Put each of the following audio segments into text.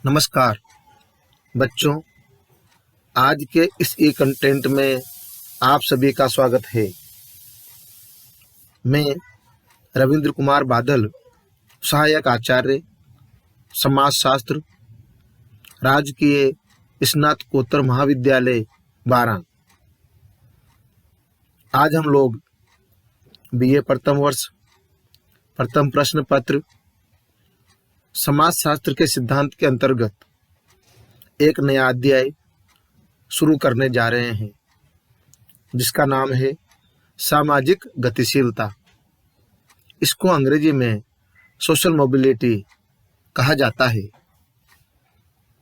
नमस्कार बच्चों, आज के इस ई कंटेंट में आप सभी का स्वागत है। मैं रविंद्र कुमार बादल, सहायक आचार्य समाजशास्त्र, राजकीय स्नातकोत्तर महाविद्यालय बारां। आज हम लोग बीए प्रथम वर्ष प्रथम प्रश्न पत्र समाजशास्त्र के सिद्धांत के अंतर्गत एक नया अध्याय शुरू करने जा रहे हैं, जिसका नाम है सामाजिक गतिशीलता। इसको अंग्रेजी में सोशल मोबिलिटी कहा जाता है।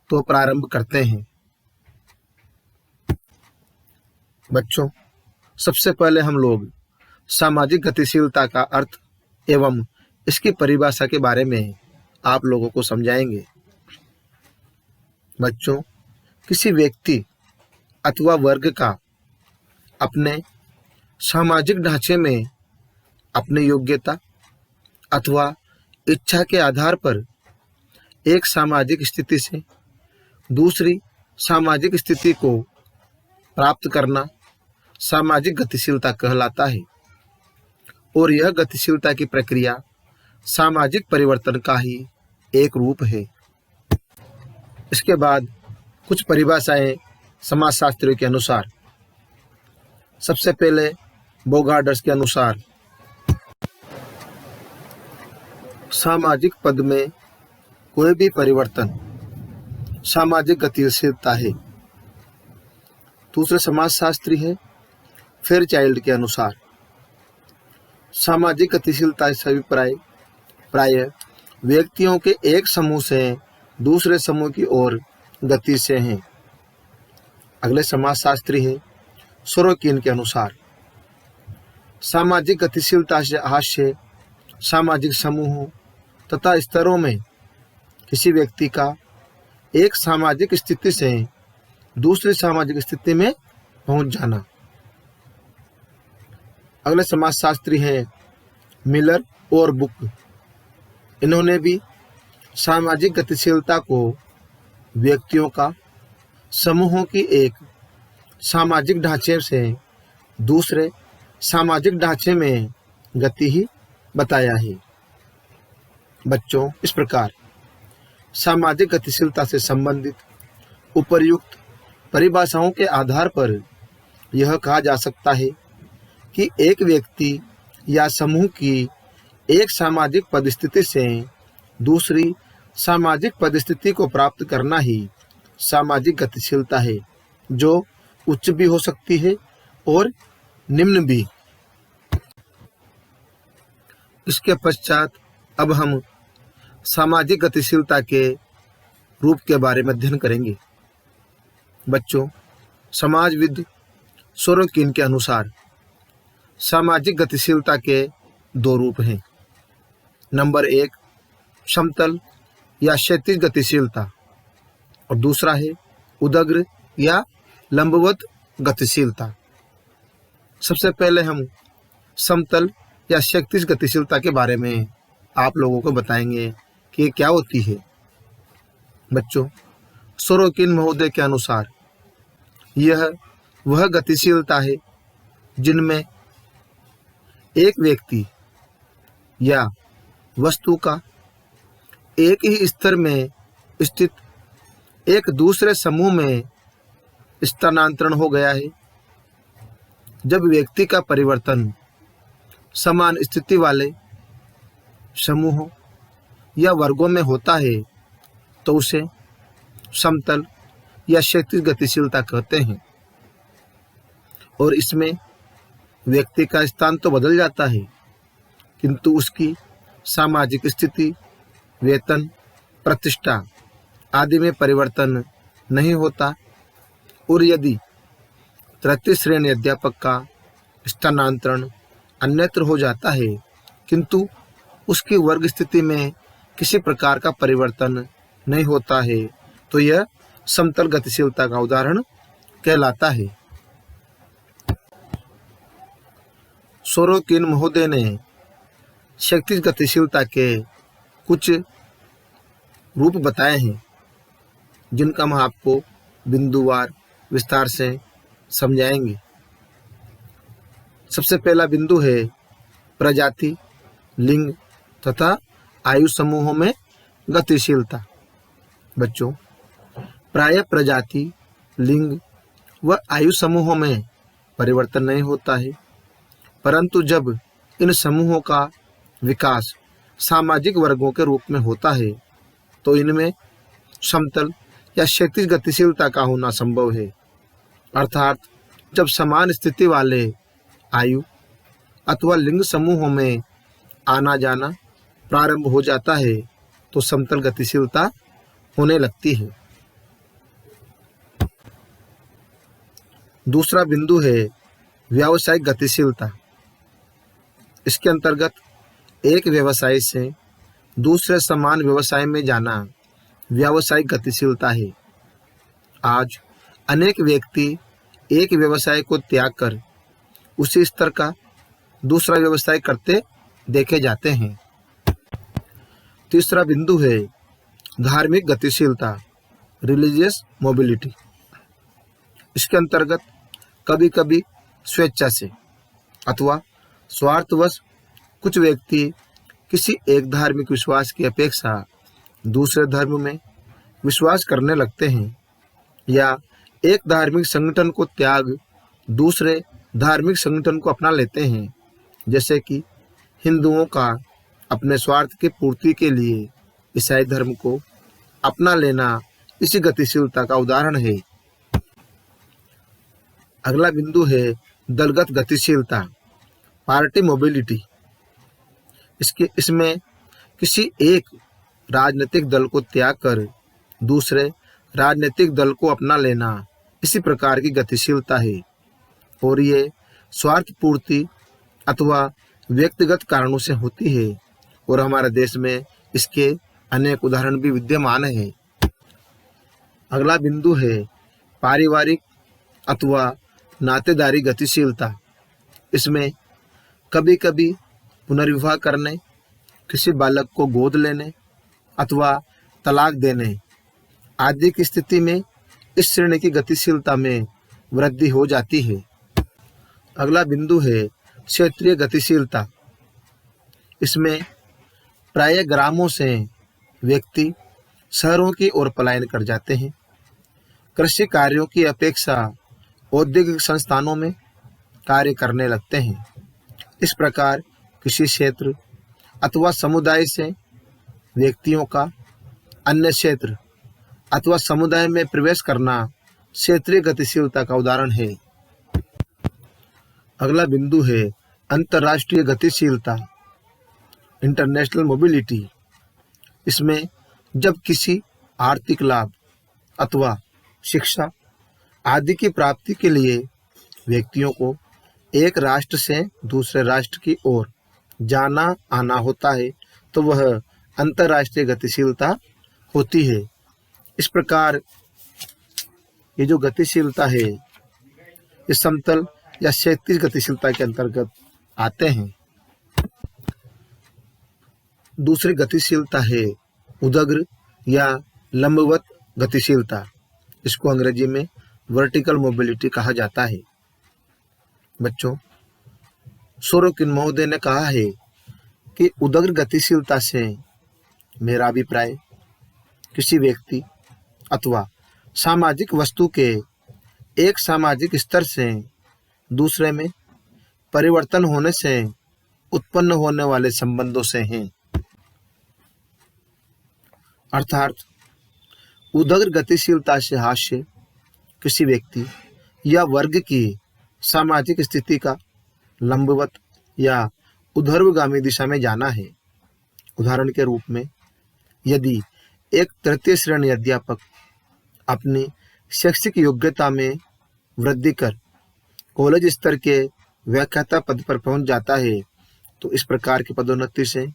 तो प्रारंभ करते हैं। बच्चों, सबसे पहले हम लोग सामाजिक गतिशीलता का अर्थ एवं इसकी परिभाषा के बारे में आप लोगों को समझाएंगे। बच्चों, किसी व्यक्ति अथवा वर्ग का अपने सामाजिक ढांचे में अपनी योग्यता अथवा इच्छा के आधार पर एक सामाजिक स्थिति से दूसरी सामाजिक स्थिति को प्राप्त करना सामाजिक गतिशीलता कहलाता है। और यह गतिशीलता की प्रक्रिया सामाजिक परिवर्तन का ही एक रूप है। इसके बाद कुछ परिभाषाएं समाजशास्त्रियों के अनुसार। सबसे पहले बोगार्डर्स के अनुसार सामाजिक पद में कोई भी परिवर्तन सामाजिक गतिशीलता है। दूसरे समाजशास्त्री है फेयरचाइल्ड के अनुसार सामाजिक गतिशीलता से अभिप्राय प्रायः व्यक्तियों के एक समूह से दूसरे समूह की ओर गति से हैं। अगले समाजशास्त्री है सोरोकिन के अनुसार सामाजिक गतिशीलता से हास्य सामाजिक समूहों तथा स्तरों में किसी व्यक्ति का एक सामाजिक स्थिति से दूसरी सामाजिक स्थिति में पहुंच जाना। अगले समाजशास्त्री है मिलर और बुक। इन्होंने भी सामाजिक गतिशीलता को व्यक्तियों का समूहों की एक सामाजिक ढांचे से दूसरे सामाजिक ढांचे में गति ही बताया है। बच्चों, इस प्रकार सामाजिक गतिशीलता से संबंधित उपर्युक्त परिभाषाओं के आधार पर यह कहा जा सकता है कि एक व्यक्ति या समूह की एक सामाजिक परिस्थिति से दूसरी सामाजिक परिस्थिति को प्राप्त करना ही सामाजिक गतिशीलता है, जो उच्च भी हो सकती है और निम्न भी। इसके पश्चात अब हम सामाजिक गतिशीलता के रूप के बारे में अध्ययन करेंगे। बच्चों, समाजविद सोरोकिन के अनुसार सामाजिक गतिशीलता के दो रूप हैं। नंबर 1 समतल या क्षैतिज गतिशीलता और दूसरा है उदग्र या लंबवत गतिशीलता। सबसे पहले हम समतल या क्षैतिज गतिशीलता के बारे में आप लोगों को बताएंगे कि ये क्या होती है। बच्चों, सोरोकिन महोदय के अनुसार यह वह गतिशीलता है जिनमें एक व्यक्ति या वस्तु का एक ही स्तर में स्थित एक दूसरे समूह में स्थानांतरण हो गया है। जब व्यक्ति का परिवर्तन समान स्थिति वाले समूहों या वर्गों में होता है तो उसे समतल या क्षैतिज गतिशीलता कहते हैं। और इसमें व्यक्ति का स्थान तो बदल जाता है, किंतु उसकी सामाजिक स्थिति, वेतन, प्रतिष्ठा आदि में परिवर्तन नहीं होता। और यदि तृतीय श्रेणी अध्यापक का स्थानांतरण अन्यत्र हो जाता है, किंतु उसकी वर्ग स्थिति में किसी प्रकार का परिवर्तन नहीं होता है, तो यह समतल गतिशीलता का उदाहरण कहलाता है। सोरोकिन महोदय ने क्षैतिज गतिशीलता के कुछ रूप बताए हैं। जिनका हम आपको बिंदुवार विस्तार से समझाएंगे। सबसे पहला बिंदु है प्रजाति, लिंग तथा आयु समूहों में गतिशीलता। बच्चों, प्रायः प्रजाति, लिंग व आयु समूहों में परिवर्तन नहीं होता है, परंतु जब इन समूहों का विकास सामाजिक वर्गों के रूप में होता है तो इनमें समतल या क्षैतिज गतिशीलता का होना संभव है। अर्थात जब समान स्थिति वाले आयु अथवा लिंग समूहों में आना जाना प्रारंभ हो जाता है तो समतल गतिशीलता होने लगती है। दूसरा बिंदु है व्यावसायिक गतिशीलता। इसके अंतर्गत एक व्यवसाय से दूसरे समान व्यवसाय में जाना व्यावसायिक गतिशीलता है। आज अनेक व्यक्ति एक व्यवसाय को त्याग कर उसी स्तर का दूसरा व्यवसाय करते देखे जाते हैं। तीसरा बिंदु है धार्मिक गतिशीलता, रिलीजियस मोबिलिटी। इसके अंतर्गत कभी कभी स्वेच्छा से अथवा स्वार्थवश कुछ व्यक्ति किसी एक धार्मिक विश्वास की अपेक्षा दूसरे धर्म में विश्वास करने लगते हैं, या एक धार्मिक संगठन को त्याग दूसरे धार्मिक संगठन को अपना लेते हैं। जैसे कि हिंदुओं का अपने स्वार्थ की पूर्ति के लिए ईसाई धर्म को अपना लेना इसी गतिशीलता का उदाहरण है। अगला बिंदु है दलगत गतिशीलता, पार्टी मोबिलिटी। इसमें किसी एक राजनीतिक दल को त्याग कर दूसरे राजनीतिक दल को अपना लेना इसी प्रकार की गतिशीलता है, और ये स्वार्थ पूर्ति अथवा व्यक्तिगत कारणों से होती है, और हमारे देश में इसके अनेक उदाहरण भी विद्यमान हैं। अगला बिंदु है पारिवारिक अथवा नातेदारी गतिशीलता। इसमें कभी कभी पुनर्विवाह करने, किसी बालक को गोद लेने अथवा तलाक देने आदि की स्थिति में इस श्रेणी की गतिशीलता में वृद्धि हो जाती है। अगला बिंदु है क्षेत्रीय गतिशीलता। इसमें प्रायः ग्रामों से व्यक्ति शहरों की ओर पलायन कर जाते हैं। कृषि कार्यों की अपेक्षा औद्योगिक संस्थानों में कार्य करने लगते हैं। इस प्रकार किसी क्षेत्र अथवा समुदाय से व्यक्तियों का अन्य क्षेत्र अथवा समुदाय में प्रवेश करना क्षेत्रीय गतिशीलता का उदाहरण है। अगला बिंदु है अंतर्राष्ट्रीय गतिशीलता, इंटरनेशनल मोबिलिटी। इसमें जब किसी आर्थिक लाभ अथवा शिक्षा आदि की प्राप्ति के लिए व्यक्तियों को एक राष्ट्र से दूसरे राष्ट्र की ओर जाना आना होता है तो वह अंतर्राष्ट्रीय गतिशीलता होती है। इस प्रकार ये जो गतिशीलता है ये समतल या क्षैतिज गतिशीलता के अंतर्गत आते हैं। दूसरी गतिशीलता है उदग्र या लंबवत गतिशीलता। इसको अंग्रेजी में वर्टिकल मोबिलिटी कहा जाता है। बच्चों, सोरोकिन महोदय ने कहा है कि उदग्र गतिशीलता से मेरा अभिप्राय किसी व्यक्ति अथवा सामाजिक वस्तु के एक सामाजिक स्तर से दूसरे में परिवर्तन होने से उत्पन्न होने वाले संबंधों से हैं। अर्थात उदग्र गतिशीलता से हास्य किसी व्यक्ति या वर्ग की सामाजिक स्थिति का लंबवत या ऊर्ध्वगामी दिशा में जाना है। उदाहरण के रूप में यदि एक तृतीय श्रेणी अध्यापक अपनी शैक्षिक योग्यता में वृद्धि कर कॉलेज स्तर के व्याख्याता पद पर पहुंच जाता है तो इस प्रकार की पदोन्नति से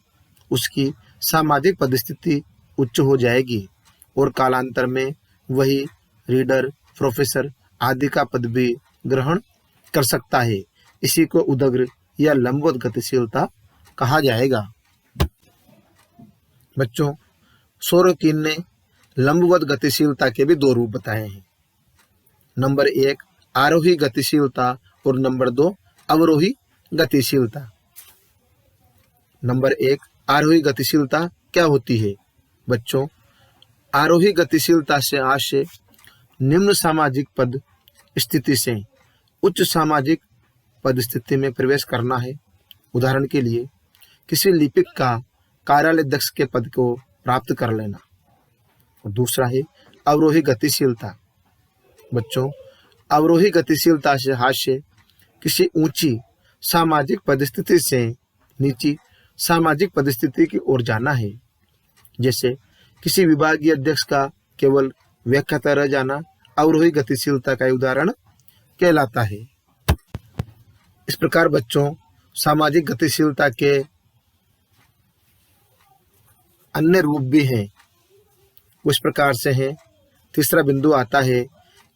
उसकी सामाजिक परिस्थिति उच्च हो जाएगी और कालांतर में वही रीडर, प्रोफेसर आदि का पद भी ग्रहण कर सकता है। इसी को उदग्र या लंबवत गतिशीलता कहा जाएगा। बच्चों, सोरोकिन ने लंबवत गतिशीलता के भी दो रूप बताए हैं। नंबर 1 आरोही गतिशीलता और नंबर 2 अवरोही गतिशीलता। नंबर 1 आरोही गतिशीलता क्या होती है? बच्चों, आरोही गतिशीलता से आशय निम्न सामाजिक पद स्थिति से उच्च सामाजिक पद स्थिति में प्रवेश करना है। उदाहरण के लिए किसी लिपिक का कार्यालयाध्यक्ष के पद को प्राप्त कर लेना। और दूसरा है अवरोही गतिशीलता। बच्चों, अवरोही गतिशीलता से आशय किसी ऊंची सामाजिक परिस्थिति से नीची सामाजिक परिस्थिति की ओर जाना है। जैसे किसी विभागीय अध्यक्ष का केवल व्याख्याता रह जाना अवरोही गतिशीलता का उदाहरण कहलाता है। इस प्रकार बच्चों, सामाजिक गतिशीलता के अन्य रूप भी हैं। उस प्रकार से है। तीसरा बिंदु आता है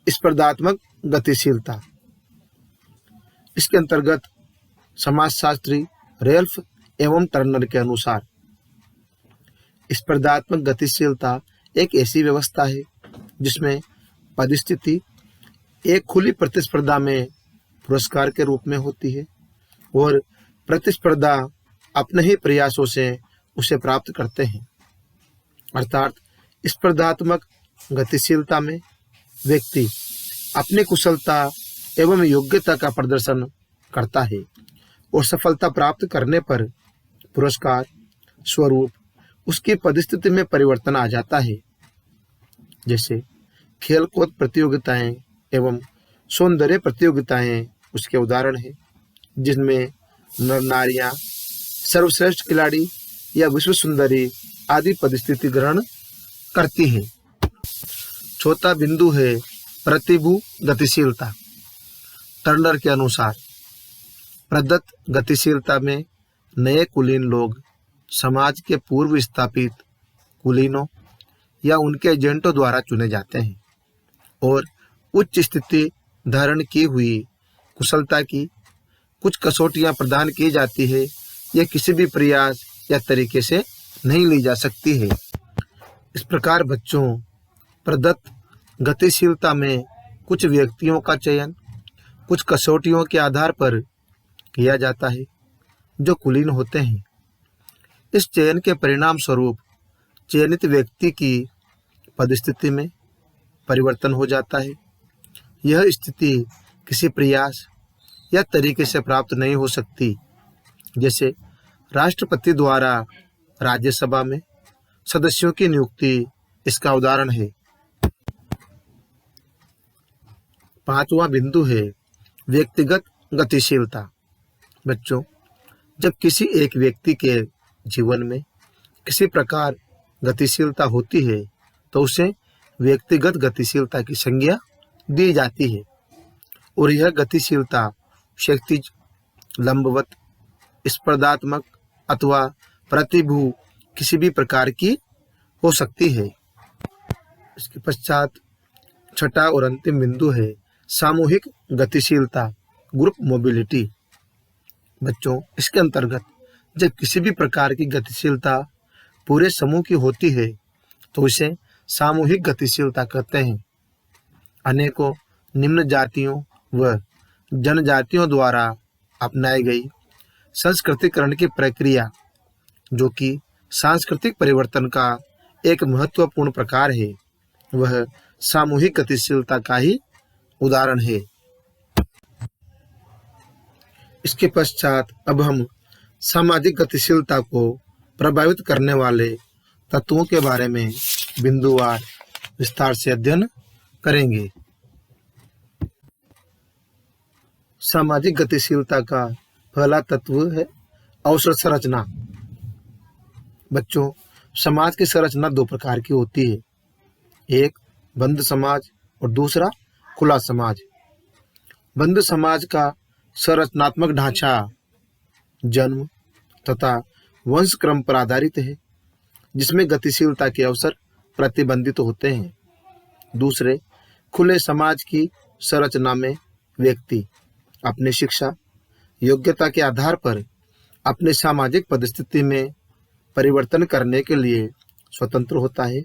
स्पर्धात्मक गतिशीलता। इसके अंतर्गत समाजशास्त्री रेल्फ एवं टर्नर के अनुसार स्पर्धात्मक गतिशीलता एक ऐसी व्यवस्था है जिसमें परिस्थिति एक खुली प्रतिस्पर्धा में पुरस्कार के रूप में होती है और प्रतिस्पर्धा अपने ही प्रयासों से उसे प्राप्त करते हैं। अर्थात स्पर्धात्मक गतिशीलता में व्यक्ति अपनी कुशलता एवं योग्यता का प्रदर्शन करता है और सफलता प्राप्त करने पर पुरस्कार स्वरूप उसकी परिस्थिति में परिवर्तन आ जाता है। जैसे खेलकूद प्रतियोगिताएं एवं सौंदर्य प्रतियोगिताएं उसके उदाहरण हैं, जिनमें नर नारियां सर्वश्रेष्ठ खिलाड़ी या विश्व सुंदरी आदि परिस्थिति ग्रहण करती हैं। चौथा बिंदु है प्रतिभू गतिशीलता। टर्नर के अनुसार प्रदत्त गतिशीलता में नए कुलीन लोग समाज के पूर्व स्थापित कुलीनों या उनके एजेंटों द्वारा चुने जाते हैं और उच्च स्थिति धारण की हुई कुशलता की कुछ कसौटियां प्रदान की जाती है। यह किसी भी प्रयास या तरीके से नहीं ली जा सकती है। इस प्रकार बच्चों, प्रदत्त गतिशीलता में कुछ व्यक्तियों का चयन कुछ कसौटियों के आधार पर किया जाता है जो कुलीन होते हैं। इस चयन के परिणाम स्वरूप चयनित व्यक्ति की परिस्थिति में परिवर्तन हो जाता है। यह स्थिति किसी प्रयास या तरीके से प्राप्त नहीं हो सकती। जैसे राष्ट्रपति द्वारा राज्यसभा में सदस्यों की नियुक्ति इसका उदाहरण है। पांचवां बिंदु है व्यक्तिगत गतिशीलता। बच्चों, जब किसी एक व्यक्ति के जीवन में किसी प्रकार गतिशीलता होती है तो उसे व्यक्तिगत गतिशीलता की संज्ञा दी जाती है और यह गतिशीलता क्षैतिज, लंबवत, स्पर्धात्मक अथवा प्रतिभू किसी भी प्रकार की हो सकती है। इसके पश्चात छठा और अंतिम बिंदु है सामूहिक गतिशीलता, ग्रुप मोबिलिटी। बच्चों, इसके अंतर्गत जब किसी भी प्रकार की गतिशीलता पूरे समूह की होती है तो इसे सामूहिक गतिशीलता कहते हैं। अनेकों निम्न जातियों व जनजातियों द्वारा अपनाई गई संस्कृतिकरण की प्रक्रिया, जो कि सांस्कृतिक परिवर्तन का एक महत्वपूर्ण प्रकार है, वह सामूहिक गतिशीलता का ही उदाहरण है। इसके पश्चात अब हम सामाजिक गतिशीलता को प्रभावित करने वाले तत्वों के बारे में बिंदुवार विस्तार से अध्ययन करेंगे। सामाजिक गतिशीलता का पहला तत्व है अवसर संरचना। बच्चों, समाज की संरचना दो प्रकार की होती है, एक बंद समाज और दूसरा खुला समाज। बंद समाज का संरचनात्मक ढांचा जन्म तथा वंश क्रम पर आधारित है, जिसमें गतिशीलता के अवसर प्रतिबंधित होते हैं। दूसरे खुले समाज की संरचना में व्यक्ति अपनी शिक्षा, योग्यता के आधार पर अपनी सामाजिक परिस्थिति में परिवर्तन करने के लिए स्वतंत्र होता है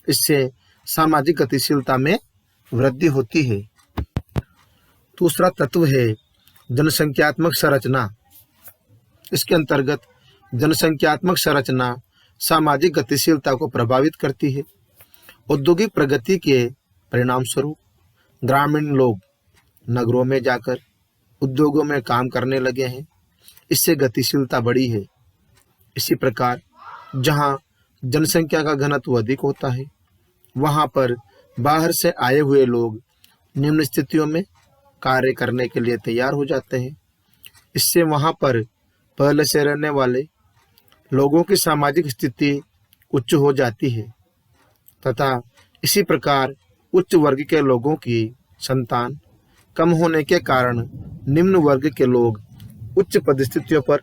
इससे सामाजिक गतिशीलता में वृद्धि होती है। दूसरा तत्व है जनसंख्यात्मक संरचना। इसके अंतर्गत जनसंख्यात्मक संरचना सामाजिक गतिशीलता को प्रभावित करती है। औद्योगिक प्रगति के परिणाम स्वरूप ग्रामीण लोग नगरों में जाकर उद्योगों में काम करने लगे हैं, इससे गतिशीलता बढ़ी है। इसी प्रकार जहां जनसंख्या का घनत्व अधिक होता है, वहां पर बाहर से आए हुए लोग निम्न स्थितियों में कार्य करने के लिए तैयार हो जाते हैं। इससे वहां पर पहले से रहने वाले लोगों की सामाजिक स्थिति उच्च हो जाती है तथा इसी प्रकार उच्च वर्ग के लोगों की संतान कम होने के कारण निम्न वर्ग के लोग उच्च पदस्थितियों पर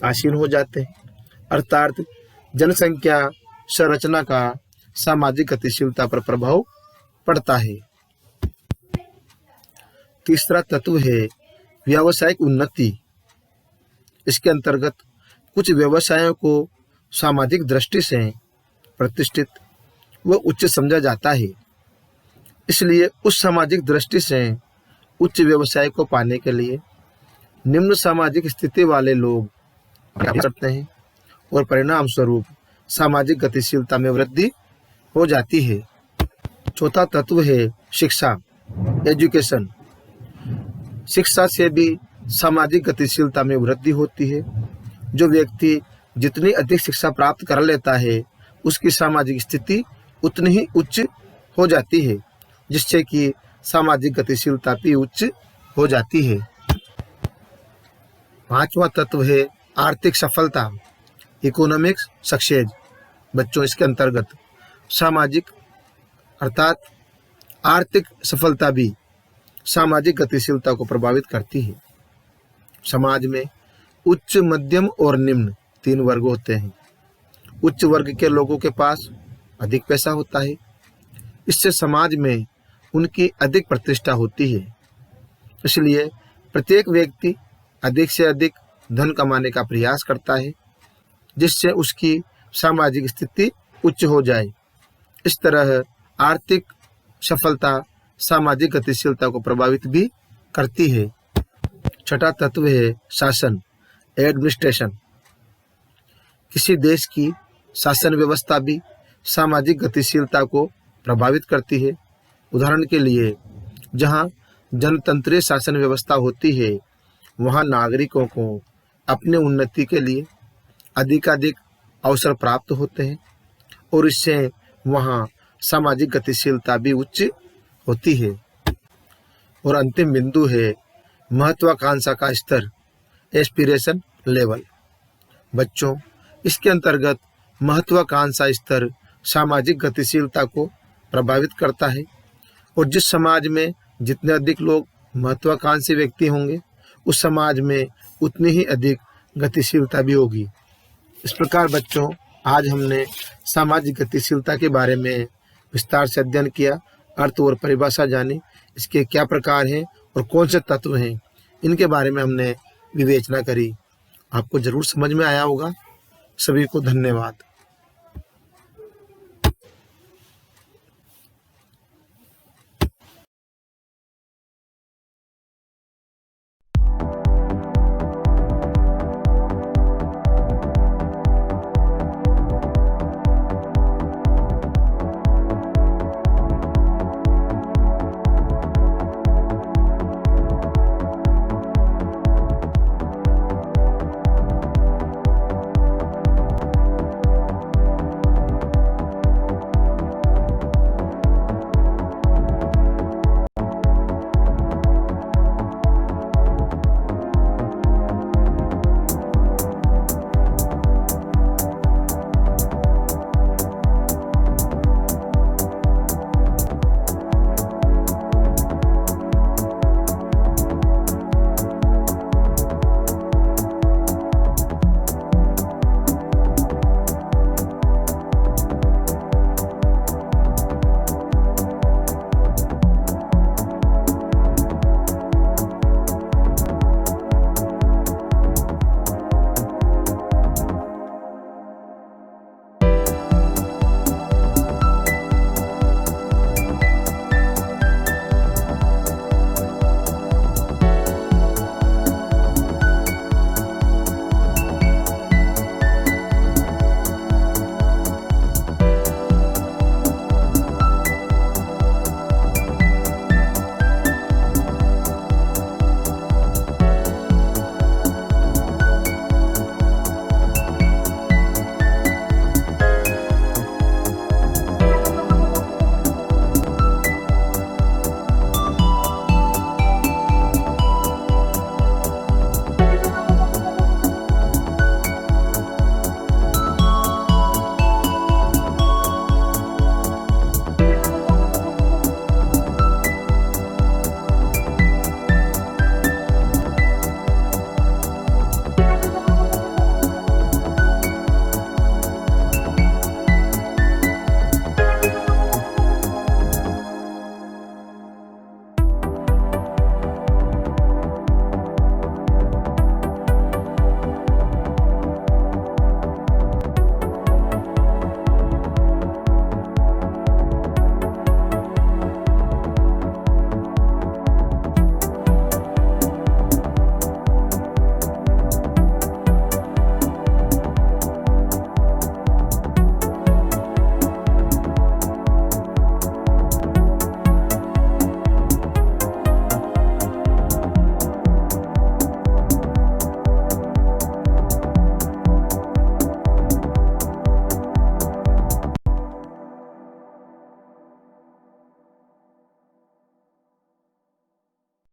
आसीन हो जाते हैं, अर्थात जनसंख्या संरचना का सामाजिक गतिशीलता पर प्रभाव पड़ता है। तीसरा तत्व है व्यावसायिक उन्नति। इसके अंतर्गत कुछ व्यवसायों को सामाजिक दृष्टि से प्रतिष्ठित व उच्च समझा जाता है, इसलिए उस सामाजिक दृष्टि से उच्च व्यवसाय को पाने के लिए निम्न सामाजिक स्थिति वाले लोग करते हैं और परिणाम स्वरूप सामाजिक गतिशीलता में वृद्धि हो जाती है। चौथा तत्व है शिक्षा, एजुकेशन। शिक्षा से भी सामाजिक गतिशीलता में वृद्धि होती है। जो व्यक्ति जितनी अधिक शिक्षा प्राप्त कर लेता है, उसकी सामाजिक स्थिति उतनी ही उच्च हो जाती है, जिससे कि सामाजिक गतिशीलता भी उच्च हो जाती है। पांचवा तत्व है आर्थिक सफलता, इकोनॉमिक्स सक्सेस। बच्चों, इसके अंतर्गत सामाजिक अर्थात आर्थिक सफलता भी सामाजिक गतिशीलता को प्रभावित करती है। समाज में उच्च, मध्यम और निम्न 3 वर्ग होते हैं। उच्च वर्ग के लोगों के पास अधिक पैसा होता है, इससे समाज में उनकी अधिक प्रतिष्ठा होती है। इसलिए प्रत्येक व्यक्ति अधिक से अधिक धन कमाने का प्रयास करता है, जिससे उसकी सामाजिक स्थिति उच्च हो जाए। इस तरह आर्थिक सफलता सामाजिक गतिशीलता को प्रभावित भी करती है। छठा तत्व है शासन, एडमिनिस्ट्रेशन। किसी देश की शासन व्यवस्था भी सामाजिक गतिशीलता को प्रभावित करती है। उदाहरण के लिए, जहां जनतंत्रीय शासन व्यवस्था होती है, वहां नागरिकों को अपने उन्नति के लिए अधिकाधिक अवसर प्राप्त होते हैं और इससे वहां सामाजिक गतिशीलता भी उच्च होती है। और अंतिम बिंदु है महत्वाकांक्षा का स्तर, एस्पिरेशन लेवल। बच्चों, इसके अंतर्गत महत्वाकांक्षा स्तर सामाजिक गतिशीलता को प्रभावित करता है और जिस समाज में जितने अधिक लोग महत्वाकांक्षी व्यक्ति होंगे, उस समाज में उतनी ही अधिक गतिशीलता भी होगी। इस प्रकार बच्चों, आज हमने सामाजिक गतिशीलता के बारे में विस्तार से अध्ययन किया, अर्थ और परिभाषा जानी, इसके क्या प्रकार हैं और कौन से तत्व हैं, इनके बारे में हमने विवेचना करी। आपको जरूर समझ में आया होगा। सभी को धन्यवाद।